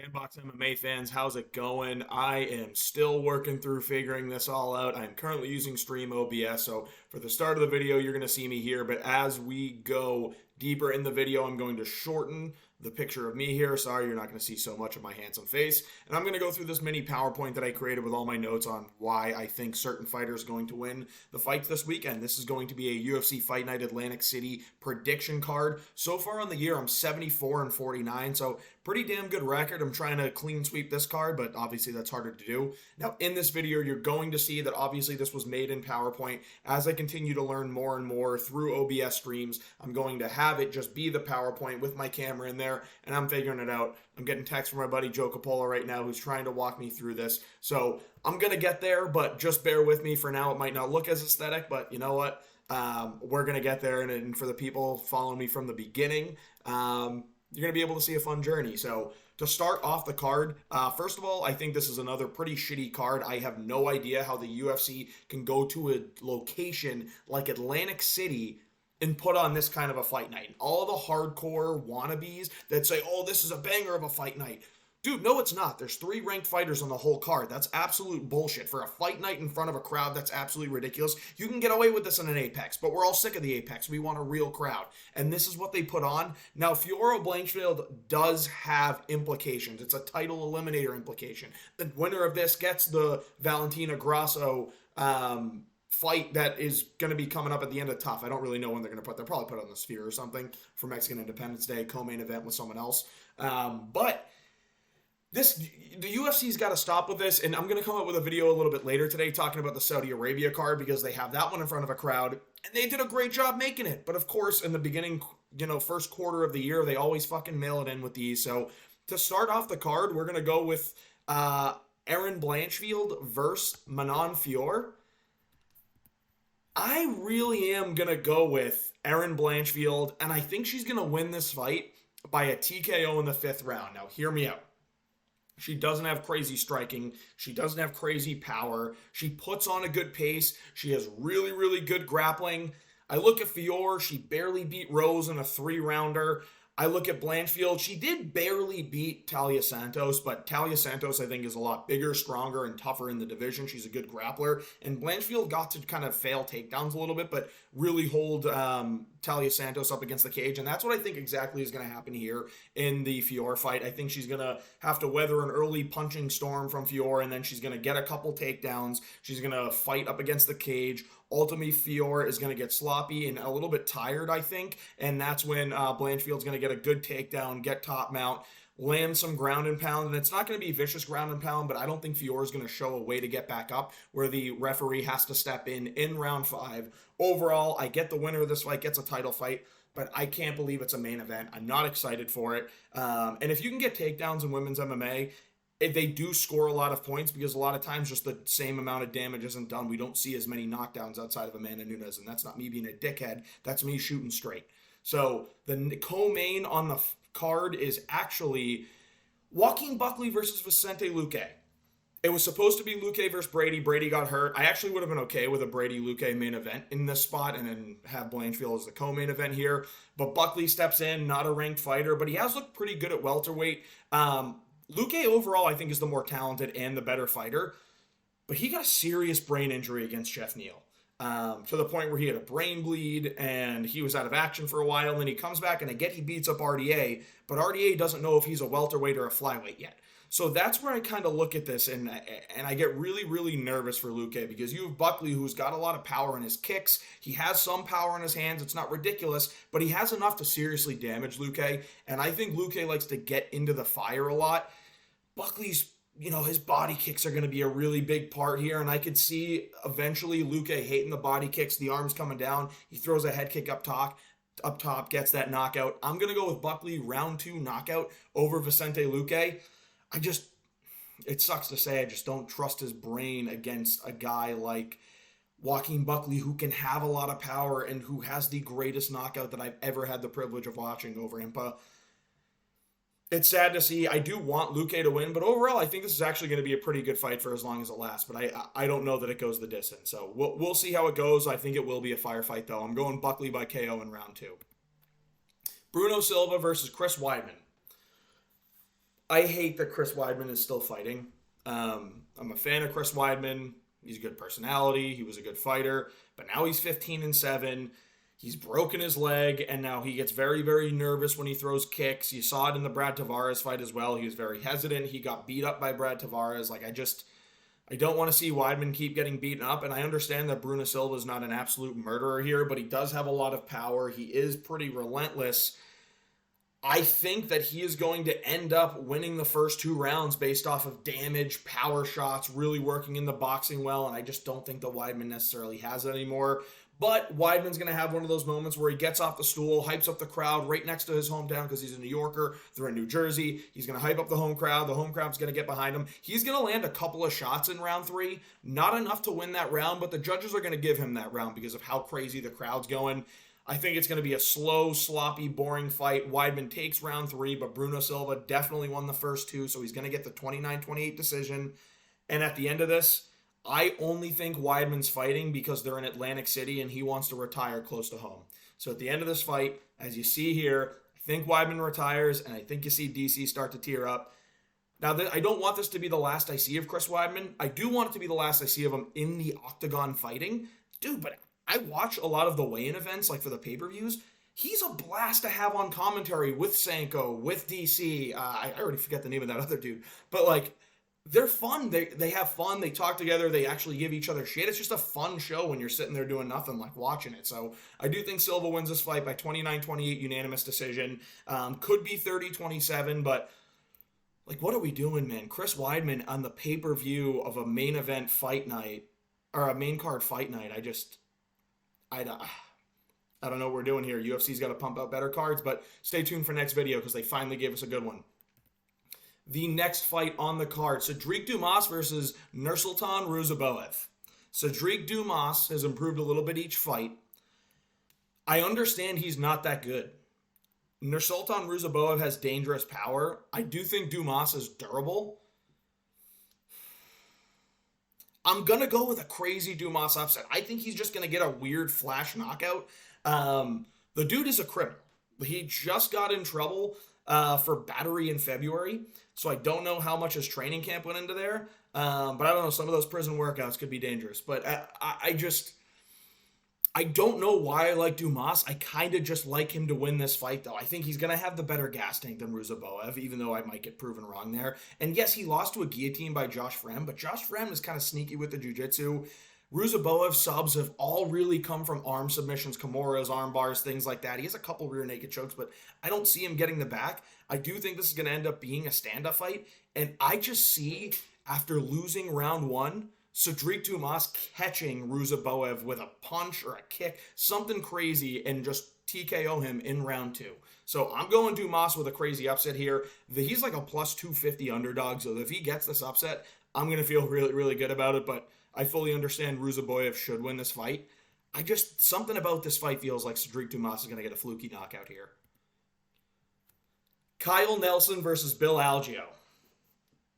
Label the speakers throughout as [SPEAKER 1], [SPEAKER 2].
[SPEAKER 1] Sandbox MMA fans, how's it going? I am still working through figuring this all out. I'm currently using Stream OBS, so for the start of the video, you're going to see me here, but as we go deeper in the video, I'm going to shorten the picture of me here. Sorry, you're not going to see so much of my handsome face. And I'm going to go through this mini PowerPoint that I created with all my notes on why I think certain fighters are going to win the fights this weekend. This is going to be a UFC Fight Night Atlantic City prediction card. So far on the year, I'm 74-49, so pretty damn good record. I'm trying to clean sweep this card, but obviously that's harder to do. Now, in this video, you're going to see that obviously this was made in PowerPoint. As I continue to learn more and more through OBS streams, I'm going to have it just be the PowerPoint with my camera in there, and I'm figuring it out. I'm getting text from my buddy Joe Capola right now who's trying to walk me through this. So I'm going to get there, but just bear with me for now. It might not look as aesthetic, but you know what? We're going to get there, and for the people following me from the beginning, you're going to be able to see a fun journey. So to start off the card, first of all, I think this is another pretty shitty card. I have no idea how the UFC can go to a location like Atlantic City and put on this kind of a fight night. All the hardcore wannabes that say, oh, this is a banger of a fight night. Dude, no, it's not. There's 3 ranked fighters on the whole card. That's absolute bullshit. For a fight night in front of a crowd, that's absolutely ridiculous. You can get away with this in an Apex, but we're all sick of the Apex. We want a real crowd. And this is what they put on. Now, Fiorot Blanchfield does have implications. It's a title eliminator implication. The winner of this gets the Valentina Grasso fight that is going to be coming up at the end of TUF. I don't really know when they're going to they'll probably put it on the Sphere or something for Mexican Independence Day, co-main event with someone else. But the UFC's got to stop with this, and I'm going to come up with a video a little bit later today talking about the Saudi Arabia card because they have that one in front of a crowd, and they did a great job making it. But of course, in the beginning, first quarter of the year, they always fucking mail it in with these. So to start off the card, we're going to go with Erin Blanchfield versus Manon Fiorot. I really am going to go with Erin Blanchfield, and I think she's going to win this fight by a TKO in the 5th round. Now, hear me out. She doesn't have crazy striking. She doesn't have crazy power. She puts on a good pace. She has really, really good grappling. I look at Fiorot. She barely beat Rose in a 3-rounder. I look at Blanchfield. She did barely beat Talia Santos, but Talia Santos, I think, is a lot bigger, stronger, and tougher in the division. She's a good grappler. And Blanchfield got to kind of fail takedowns a little bit, but really hold Talia Santos up against the cage. And that's what I think exactly is going to happen here in the Fiorot fight. I think she's going to have to weather an early punching storm from Fiorot, and then she's going to get a couple takedowns. She's going to fight up against the cage. Ultimately, Fiorot is going to get sloppy and a little bit tired, I think, and that's when Blanchfield's going to get a good takedown, get top mount, land some ground and pound, and it's not going to be vicious ground and pound, but I don't think Fiorot is going to show a way to get back up where the referee has to step in round 5. Overall, I get the winner of this fight gets a title fight, but I can't believe it's a main event. I'm not excited for it, and if you can get takedowns in women's MMA, if they do score a lot of points because a lot of times just the same amount of damage isn't done. We don't see as many knockdowns outside of Amanda Nunes, and that's not me being a dickhead. That's me shooting straight. So the co-main on the card is actually Joaquin Buckley versus Vicente Luque. It was supposed to be Luque versus Brady. Brady got hurt. I actually would have been okay with a Brady-Luque main event in this spot and then have Blanchfield as the co-main event here. But Buckley steps in, not a ranked fighter, but he has looked pretty good at welterweight. Luque overall, I think, is the more talented and the better fighter, but he got a serious brain injury against Jeff Neal to the point where he had a brain bleed and he was out of action for a while. And then he comes back and again he beats up RDA, but RDA doesn't know if he's a welterweight or a flyweight yet. So that's where I kind of look at this and I get really, really nervous for Luque because you have Buckley who's got a lot of power in his kicks. He has some power in his hands. It's not ridiculous, but he has enough to seriously damage Luque. And I think Luque likes to get into the fire a lot. Buckley's, his body kicks are going to be a really big part here. And I could see eventually Luque hating the body kicks, the arms coming down. He throws a head kick up top, gets that knockout. I'm going to go with Buckley round 2 knockout over Vicente Luque. It sucks to say, I just don't trust his brain against a guy like Joaquin Buckley who can have a lot of power and who has the greatest knockout that I've ever had the privilege of watching over Impa. It's sad to see. I do want Luque to win, but overall, I think this is actually going to be a pretty good fight for as long as it lasts, but I don't know that it goes the distance. So we'll see how it goes. I think it will be a firefight, though. I'm going Buckley by KO in round 2. Bruno Silva versus Chris Weidman. I hate that Chris Weidman is still fighting. I'm a fan of Chris Weidman. He's a good personality. He was a good fighter. But now he's 15-7. He's broken his leg, and now he gets very, very nervous when he throws kicks. You saw it in the Brad Tavares fight as well. He was very hesitant. He got beat up by Brad Tavares. I don't want to see Weidman keep getting beaten up, and I understand that Bruno Silva is not an absolute murderer here, but he does have a lot of power. He is pretty relentless. I think that he is going to end up winning the first 2 rounds based off of damage, power shots, really working in the boxing well, and I just don't think that Weidman necessarily has it anymore. But Weidman's going to have one of those moments where he gets off the stool, hypes up the crowd right next to his hometown because he's a New Yorker. They're in New Jersey. He's going to hype up the home crowd. The home crowd's going to get behind him. He's going to land a couple of shots in round 3. Not enough to win that round, but the judges are going to give him that round because of how crazy the crowd's going. I think it's going to be a slow, sloppy, boring fight. Weidman takes round 3, but Bruno Silva definitely won the first 2, so he's going to get the 29-28 decision. And at the end of this, I only think Weidman's fighting because they're in Atlantic City and he wants to retire close to home. So at the end of this fight, as you see here, I think Weidman retires, and I think you see DC start to tear up. Now, I don't want this to be the last I see of Chris Weidman. I do want it to be the last I see of him in the octagon fighting. Dude, but I watch a lot of the weigh-in events, like for the pay-per-views. He's a blast to have on commentary with Sanko, with DC. I already forget the name of that other dude. But, like, they're fun. They have fun. They talk together. They actually give each other shit. It's just a fun show when you're sitting there doing nothing, like watching it. So I do think Silva wins this fight by 29-28 unanimous decision. Could be 30-27, but like, what are we doing, man? Chris Weidman on the pay-per-view of a main event fight night, or a main card fight night. I don't know what we're doing here. UFC's got to pump out better cards, but stay tuned for next video because they finally gave us a good one. The next fight on the card, Cedric Dumas versus Nursultan Ruziboev. Cedric Dumas has improved a little bit each fight. I understand he's not that good. Nursultan Ruziboev has dangerous power. I do think Dumas is durable. I'm going to go with a crazy Dumas upset. I think he's just going to get a weird flash knockout. The dude is a criminal. He just got in trouble for battery in February, so I don't know how much his training camp went into there. But I don't know, some of those prison workouts could be dangerous. But I don't know why I like Dumas. I kind of just like him to win this fight, though. I think he's going to have the better gas tank than Ruziboev, even though I might get proven wrong there. And yes, he lost to a guillotine by Josh Frem, but Josh Frem is kind of sneaky with the jiu-jitsu. Ruziboev's subs have all really come from arm submissions, Kimuras, arm bars, things like that. He has a couple rear naked chokes, but I don't see him getting the back. I do think this is going to end up being a stand-up fight, and I just see, after losing round 1, Cedric Dumas catching Ruziboev with a punch or a kick, something crazy, and just TKO him in round 2. So I'm going Dumas with a crazy upset here. He's like a plus 250 underdog, so if he gets this upset, I'm going to feel really, really good about it, but I fully understand Ruziboev should win this fight. Something about this fight feels like Cedric Dumas is going to get a fluky knockout here. Kyle Nelson versus Bill Algeo.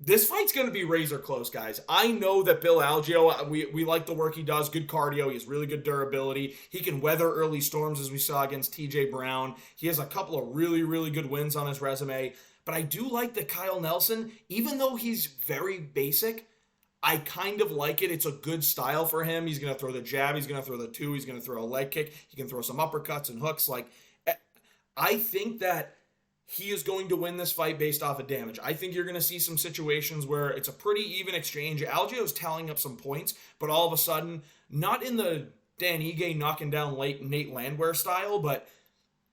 [SPEAKER 1] This fight's going to be razor close, guys. I know that Bill Algeo, we like the work he does. Good cardio. He has really good durability. He can weather early storms, as we saw against TJ Brown. He has a couple of really, really good wins on his resume. But I do like that Kyle Nelson, even though he's very basic, I kind of like it. It's a good style for him. He's going to throw the jab. He's going to throw the 2. He's going to throw a leg kick. He can throw some uppercuts and hooks. I think that he is going to win this fight based off of damage. I think you're going to see some situations where it's a pretty even exchange. Algeo's tallying up some points, but all of a sudden, not in the Dan Ige knocking down Nate Landwehr style, but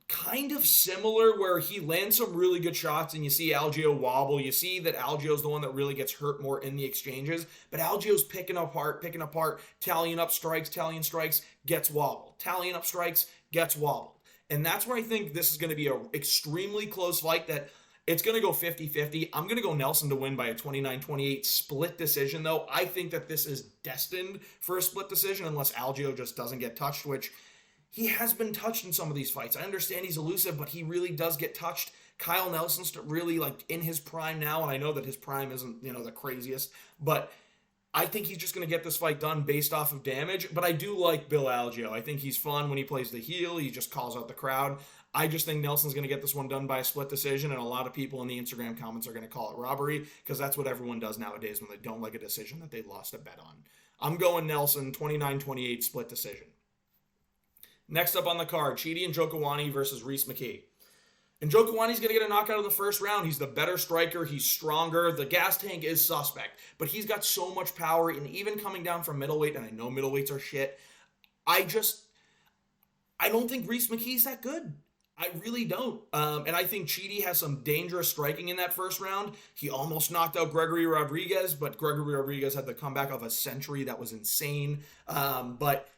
[SPEAKER 1] kind of similar where he lands some really good shots and you see Algeo wobble. You see that Algeo's the one that really gets hurt more in the exchanges, but Algeo's picking apart, tallying up strikes, gets wobbled. Tallying up strikes, gets wobbled. And that's where I think this is going to be an extremely close fight that it's going to go 50-50. I'm going to go Nelson to win by a 29-28 split decision, though. I think that this is destined for a split decision unless Algeo just doesn't get touched, which he has been touched in some of these fights. I understand he's elusive, but he really does get touched. Kyle Nelson's really in his prime now, and I know that his prime isn't, the craziest, but I think he's just going to get this fight done based off of damage, but I do like Bill Algeo. I think he's fun when he plays the heel. He just calls out the crowd. I just think Nelson's going to get this one done by a split decision, and a lot of people in the Instagram comments are going to call it robbery because that's what everyone does nowadays when they don't like a decision that they lost a bet on. I'm going Nelson, 29-28 split decision. Next up on the card, Chidi Njokuani versus Rhys McKee. And Njokuani's going to get a knockout in the first round. He's the better striker. He's stronger. The gas tank is suspect. But he's got so much power. And even coming down from middleweight, and I know middleweights are shit, I don't think Rhys McKee's that good. I really don't. And I think Chidi has some dangerous striking in that first round. He almost knocked out Gregory Rodriguez, but Gregory Rodriguez had the comeback of a century. That was insane. But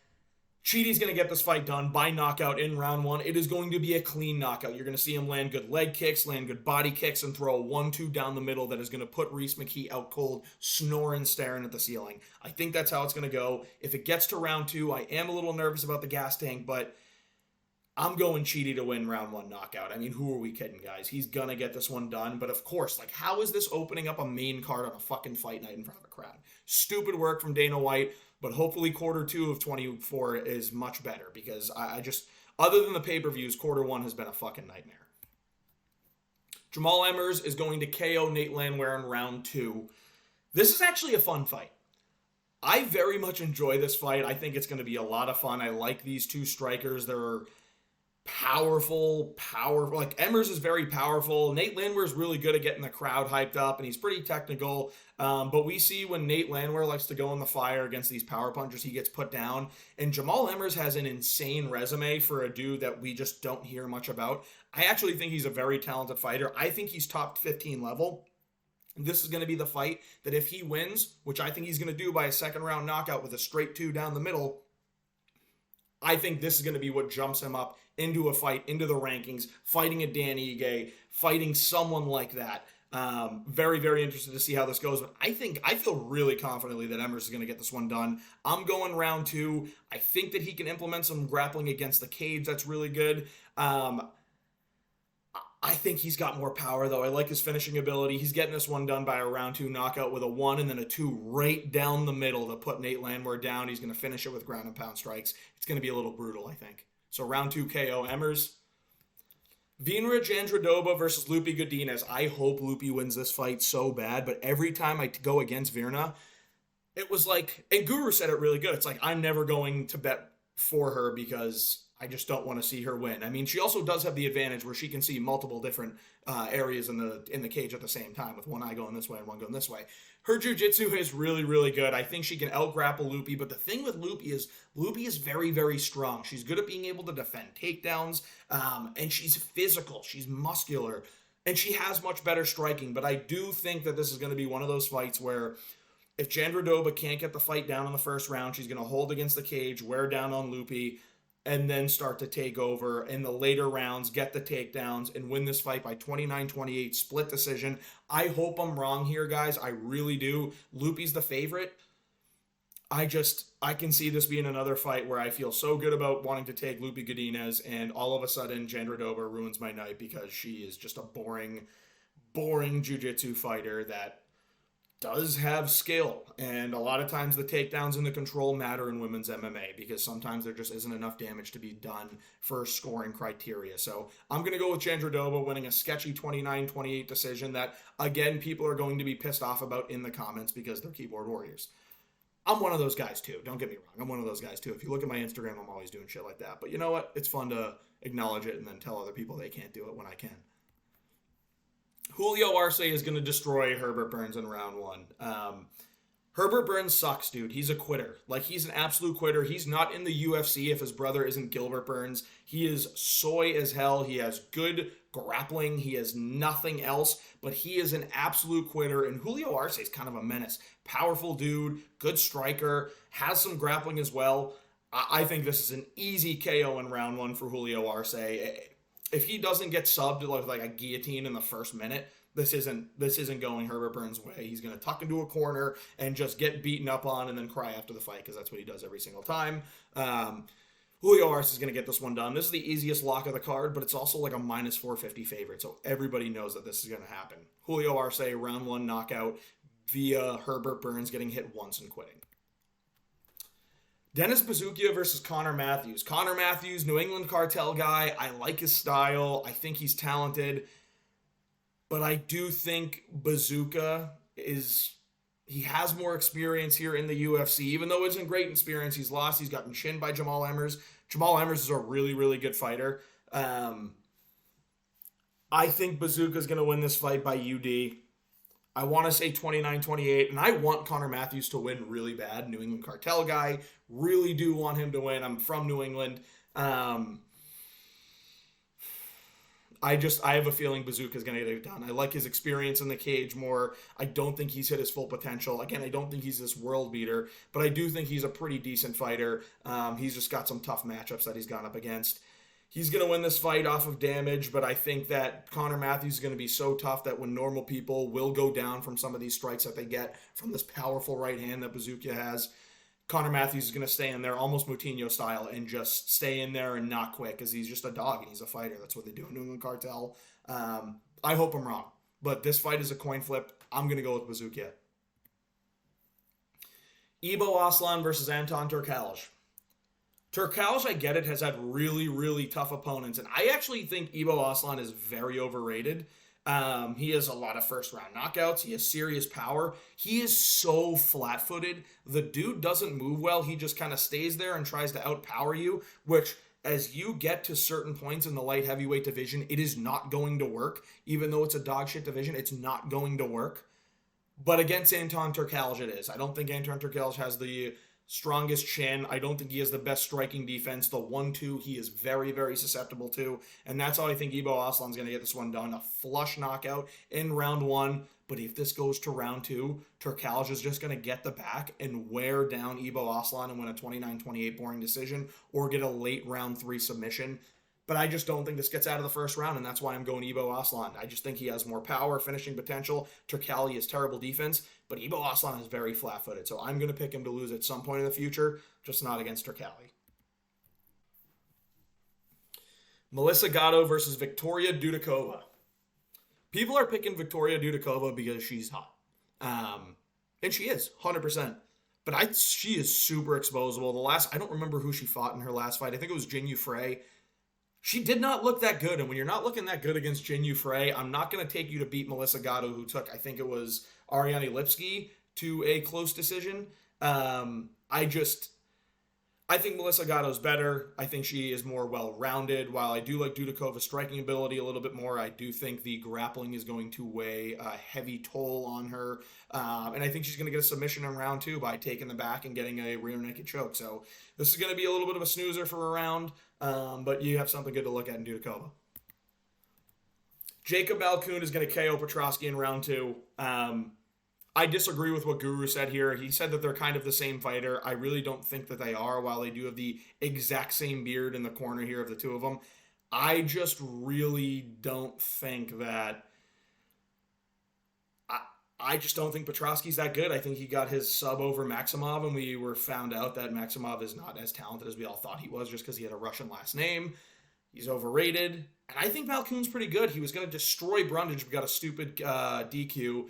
[SPEAKER 1] Chidi's going to get this fight done by knockout in round one. It is going to be a clean knockout. You're going to see him land good leg kicks, land good body kicks, and throw a 1-2 down the middle that is going to put Rhys McKee out cold, snoring, staring at the ceiling. I think that's how it's going to go. If it gets to round two, I am a little nervous about the gas tank, but I'm going Chidi to win round one knockout. I mean, who are we kidding, guys? He's going to get this one done. But of course, like, how is this opening up a main card on a fucking fight night in front of a crowd? Stupid work from Dana White. But hopefully quarter two of 24 is much better because I just, other than the pay-per-views, quarter one has been a fucking nightmare. Jamal Emmers is going to KO Nate Landwehr in round two. This is actually a fun fight. I very much enjoy this fight. I think it's going to be a lot of fun. I like these two strikers. They're powerful. Like, Emmers is very powerful. Nate Landwehr is really good at getting the crowd hyped up, and he's pretty technical. But we see when Nate Landwehr likes to go in the fire against these power punchers, he gets put down. And Jamal Emmers has an insane resume for a dude that we just don't hear much about. I actually think he's a very talented fighter. I think he's top 15 level. This is going to be the fight that if he wins, which I think he's going to do by a second round knockout with a straight two down the middle, I think this is going to be what jumps him up into a fight, into the rankings, fighting a Dan Ige, fighting someone like that. Very, very interested to see how this goes. But I feel really confidently that Emmers is going to get this one done. I'm going round two. I think that he can implement some grappling against the cage. That's really good. I think he's got more power, though. I like his finishing ability. He's getting this one done by a round two knockout with a 1 and then a 2 right down the middle to put Nate Landwehr down. He's going to finish it with ground and pound strikes. It's going to be a little brutal, I think. So round two KO Emmers. Vinrich Andradova versus Lupi Godinez. I hope Lupi wins this fight so bad, but every time I go against Virna, it was like, and Guru said it really good, it's like, I'm never going to bet for her because I just don't want to see her win. I mean, she also does have the advantage where she can see multiple different areas in the cage at the same time, with one eye going this way and one going this way. Her jiu-jitsu is really, really good. I think she can out-grapple Lupi, but the thing with Lupi is very, very strong. She's good at being able to defend takedowns, and she's physical. She's muscular, and she has much better striking, but I do think that this is going to be one of those fights where if Jandradova can't get the fight down in the first round, she's going to hold against the cage, wear down on Lupi, and then start to take over in the later rounds, get the takedowns, and win this fight by 29-28 split decision. I hope I'm wrong here, guys. I really do. Lupi's the favorite. I can see this being another fight where I feel so good about wanting to take Lupi Godinez, and all of a sudden, Jandradova ruins my night because she is just a boring jiu-jitsu fighter that does have skill, and a lot of times the takedowns and the control matter in women's MMA because sometimes there just isn't enough damage to be done for scoring criteria. So I'm going to go with Jandradova winning a sketchy 29-28 decision that, again, people are going to be pissed off about in the comments because they're keyboard warriors. I'm one of those guys too. Don't get me wrong. I'm one of those guys too. If you look at my Instagram, I'm always doing shit like that. But you know what? It's fun to acknowledge it and then tell other people they can't do it when I can. Julio Arce is going to destroy Herbert Burns in round one. Herbert Burns sucks, dude. He's a quitter. Like, he's an absolute quitter. He's not in the UFC if his brother isn't Gilbert Burns. He is soy as hell. He has good grappling. He has nothing else, but he is an absolute quitter. And Julio Arce is kind of a menace. Powerful dude, good striker, has some grappling as well. I think this is an easy KO in round one for Julio Arce. If he doesn't get subbed like a guillotine in the first minute, this isn't going Herbert Burns' way. He's going to tuck into a corner and just get beaten up on and then cry after the fight because that's what he does every single time. Julio Arce is going to get this one done. This is the easiest lock of the card, but it's also like a minus 450 favorite, so everybody knows that this is going to happen. Julio Arce, round one knockout via Herbert Burns getting hit once and quitting. Dennis Buzukja versus Connor Matthews. Connor Matthews, New England cartel guy. I like his style. I think he's talented. But I do think Bazooka he has more experience here in the UFC. Even though it isn't great experience, he's lost. He's gotten chinned by Jamal Emmers. Jamal Emmers is a really, really good fighter. I think Bazooka is going to win this fight by UD. I want to say 29-28, and I want Connor Matthews to win really bad. New England cartel guy. Really do want him to win. I'm from New England. I have a feeling Bazooka is going to get it done. I like his experience in the cage more. I don't think he's hit his full potential. Again, I don't think he's this world beater, but I do think he's a pretty decent fighter. He's just got some tough matchups that he's gone up against. He's going to win this fight off of damage, but I think that Connor Matthews is going to be so tough that when normal people will go down from some of these strikes that they get from this powerful right hand that Bazooka has, Connor Matthews is going to stay in there almost Moutinho style and just stay in there and not quit because he's just a dog and he's a fighter. That's what they do in New England Cartel. I hope I'm wrong, but this fight is a coin flip. I'm going to go with Bazooka. Ibo Aslan versus Anton Turkalj. Turkalj, I get it, has had really, really tough opponents, and I actually think Ibo Aslan is very overrated. He has a lot of first-round knockouts. He has serious power. He is so flat-footed. The dude doesn't move well. He just kind of stays there and tries to outpower you, which, as you get to certain points in the light heavyweight division, it is not going to work. Even though it's a dog shit division, it's not going to work. But against Anton Turkalj, it is. I don't think Anton Turkalj has the strongest chin. I don't think he has the best striking defense. The 1-2 he is very, very susceptible to. And that's how I think Ibo Aslan's going to get this one done. A flush knockout in round 1. But if this goes to round 2, Turkalj is just going to get the back and wear down Ibo Aslan and win a 29-28 boring decision or get a late round 3 submission. But I just don't think this gets out of the first round, and that's why I'm going Ibo Aslan. I just think he has more power, finishing potential. Turkalj has terrible defense, but Ibo Aslan is very flat-footed, so I'm going to pick him to lose at some point in the future, just not against Turkalj. Melissa Gatto versus Victoria Dudikova. People are picking Victoria Dudikova because she's hot. And she is, 100%. But she is super exposable. I don't remember who she fought in her last fight. I think it was Jin Yu Frey. She did not look that good, and when you're not looking that good against Jin Yu Frey, I'm not going to take you to beat Melissa Gatto, who took, I think it was Ariane Lipski, to a close decision. I think Melissa Gatto's better. I think she is more well-rounded. While I do like Dudikova's striking ability a little bit more, I do think the grappling is going to weigh a heavy toll on her. And I think she's going to get a submission in round 2 by taking the back and getting a rear naked choke. So this is going to be a little bit of a snoozer for a round, but you have something good to look at in Dudikova. Jacob Malkoun is going to KO Petrosky in round 2. I disagree with what Guru said here. He said that they're kind of the same fighter. I really don't think that they are, while they do have the exact same beard in the corner here of the two of them. I just really don't think that... I just don't think Petrosky's that good. I think he got his sub over Maximov, and we were found out that Maximov is not as talented as we all thought he was just because he had a Russian last name. He's overrated. And I think Malkoun's pretty good. He was going to destroy Brundage, but got a stupid DQ.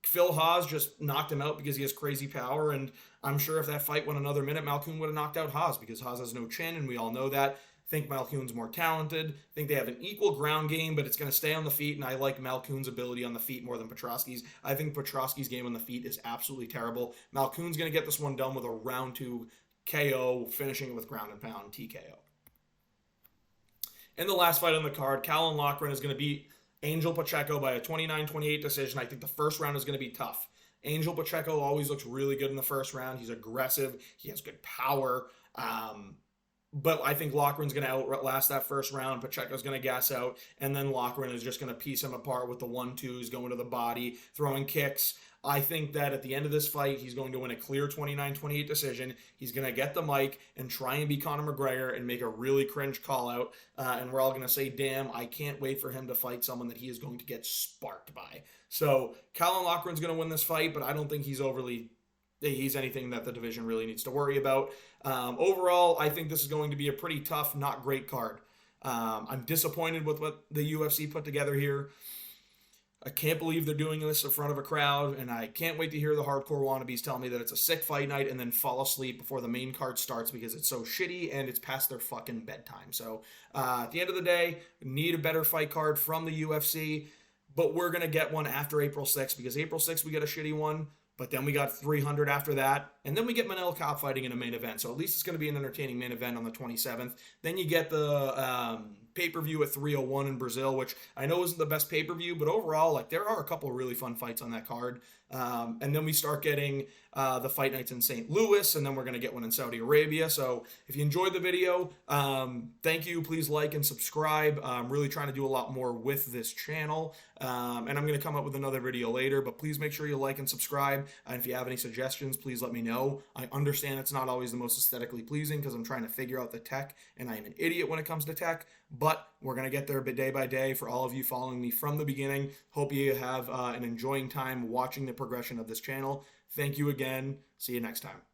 [SPEAKER 1] Phil Haas just knocked him out because he has crazy power, and I'm sure if that fight went another minute, Malkoun would have knocked out Haas because Haas has no chin, and we all know that. I think Malkoun's more talented. I think they have an equal ground game, but it's going to stay on the feet, and I like Malkoun's ability on the feet more than Petrosky's. I think Petrosky's game on the feet is absolutely terrible. Malkoun's going to get this one done with a round 2 KO, finishing it with ground and pound TKO. In the last fight on the card, Callum Loughran is going to beat Angel Pacheco by a 29-28 decision. I think the first round is going to be tough. Angel Pacheco always looks really good in the first round. He's aggressive. He has good power. But I think Loughran's going to outlast that first round. Pacheco's going to gas out. And then Loughran is just going to piece him apart with the 1-2s, going to the body, throwing kicks. I think that at the end of this fight, he's going to win a clear 29-28 decision. He's going to get the mic and try and be Conor McGregor and make a really cringe call out. And we're all going to say, damn, I can't wait for him to fight someone that he is going to get sparked by. So Callum Loughran's going to win this fight, but I don't think he's anything that the division really needs to worry about. Overall, I think this is going to be a pretty tough, not great card. I'm disappointed with what the UFC put together here. I can't believe they're doing this in front of a crowd, and I can't wait to hear the hardcore wannabes tell me that it's a sick fight night and then fall asleep before the main card starts because it's so shitty and it's past their fucking bedtime. So at the end of the day, we need a better fight card from the UFC, but we're going to get one after April 6th because April 6th we get a shitty one. But then we got 300 after that. And then we get Manel Kape fighting in a main event. So at least it's going to be an entertaining main event on the 27th. Then you get the pay-per-view at 301 in Brazil, which I know isn't the best pay-per-view. But overall, like, there are a couple of really fun fights on that card. And then we start getting the fight nights in St. Louis. And then we're going to get one in Saudi Arabia. So if you enjoyed the video, thank you. Please like and subscribe. I'm really trying to do a lot more with this channel. And I'm going to come up with another video later. But please make sure you like and subscribe. And if you have any suggestions, please let me know. I understand it's not always the most aesthetically pleasing because I'm trying to figure out the tech, and I am an idiot when it comes to tech, but we're going to get there day by day. For all of you following me from the beginning, hope you have an enjoying time watching the progression of this channel. Thank you again. See you next time.